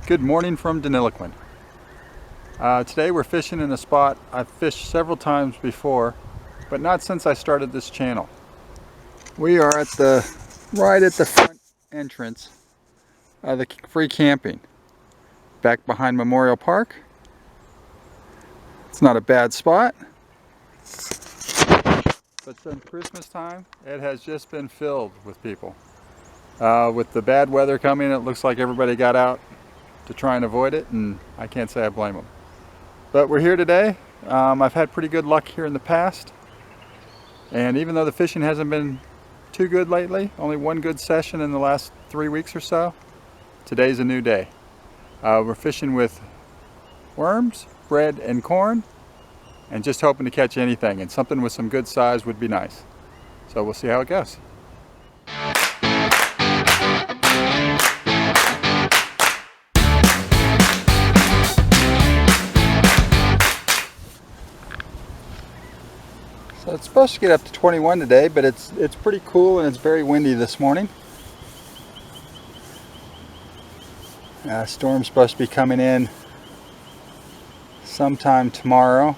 Good morning from Deniliquin. Today we're fishing in a spot I've fished several times before, but not since I started this channel. We are right at the front entrance of the free camping, back behind Memorial Park. It's not a bad spot, but since Christmas time it has just been filled with people. With the bad weather coming, it looks like everybody got out to try and avoid it, and I can't say I blame them. But we're here today. I've had pretty good luck here in the past, and even though the fishing hasn't been too good lately, only one good session in the last 3 weeks or so, today's a new day. We're fishing with worms, bread, and corn, and just hoping to catch anything, and something with some good size would be nice. So we'll see how it goes. So it's supposed to get up to 21 today, but it's pretty cool and it's very windy this morning. Storm's supposed to be coming in sometime tomorrow.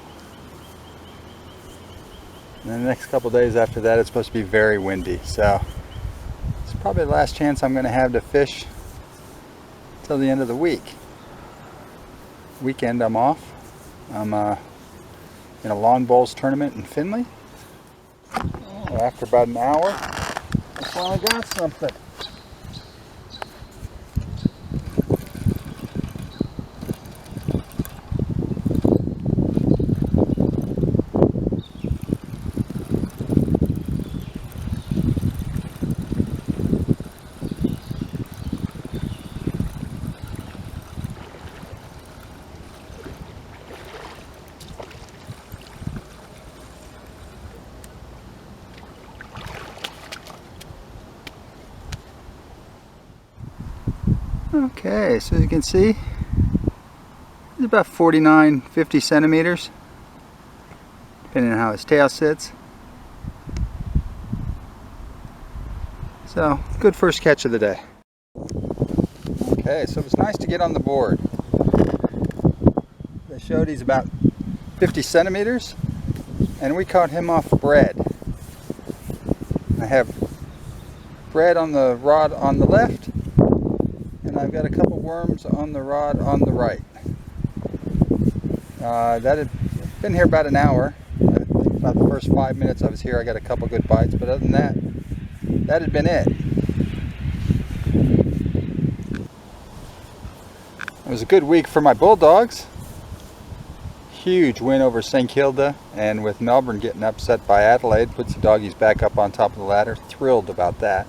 And then the next couple days after that, it's supposed to be very windy. So it's probably the last chance I'm going to have to fish till the end of the week. Weekend I'm off. I'm in a lawn bowls tournament in Findlay. After about an hour, I finally got something. Okay, so as you can see, it's about 49-50 centimeters, depending on how his tail sits. So, good first catch of the day. Okay, so it was nice to get on the board. They showed he's about 50 centimeters, and we caught him off bread. I have bread on the rod on the left, and I've got a couple worms on the rod on the right. That had been here about an hour. I think about the first 5 minutes I was here I got a couple good bites, but other than that, that had been it. It was a good week for my bulldogs. Huge win over St. Kilda, and with Melbourne getting upset by Adelaide, puts the doggies back up on top of the ladder. Thrilled about that.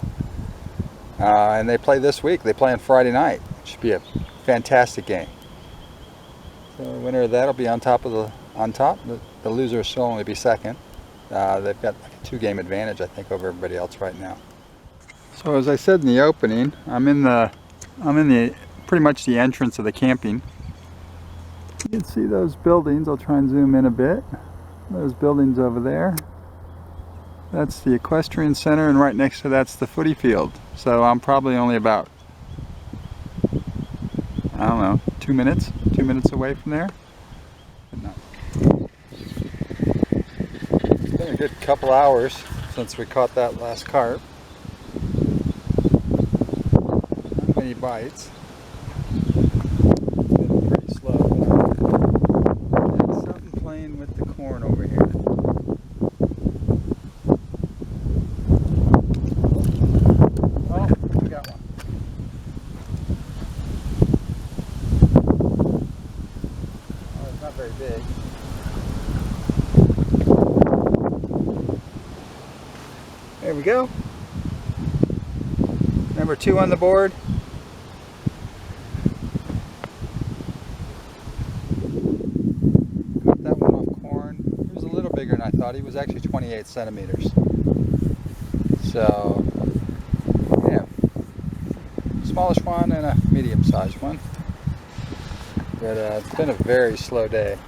And they play this week. They play on Friday night. It should be a fantastic game. So the winner of that will be on top. The loser will still only be second. They've got like a 2-game advantage, I think, over everybody else right now. So as I said in the opening, I'm in the pretty much the entrance of the camping. You can see those buildings. I'll try and zoom in a bit. Those buildings over there. That's the equestrian center, and right next to that's the footy field. So I'm probably only about, I don't know, 2 minutes away from there. It's been a good couple hours since we caught that last carp. Not many bites. It's been pretty slow. There's something playing with the corn over here. Very big. There we go. Number 2 on the board. Got that one off corn. He was a little bigger than I thought. He was actually 28 centimeters. So, yeah. Smallish one and a medium-sized one. But it's been a very slow day.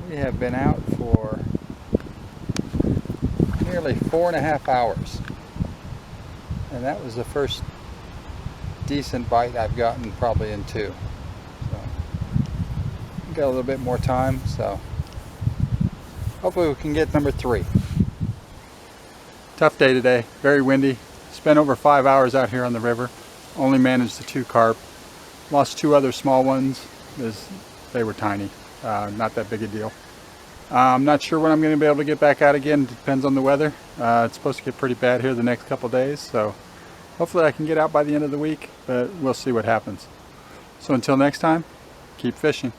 We have been out for nearly 4.5 hours. And that was the first decent bite I've gotten probably in 2. So got a little bit more time, so hopefully we can get number 3. Tough day today, very windy. Spent over 5 hours out here on the river. Only managed the 2 carp. Lost 2 other small ones. They were tiny, not that big a deal. I'm not sure when I'm going to be able to get back out again. It depends on the weather. It's supposed to get pretty bad here the next couple days, so hopefully I can get out by the end of the week, but we'll see what happens. So until next time, keep fishing.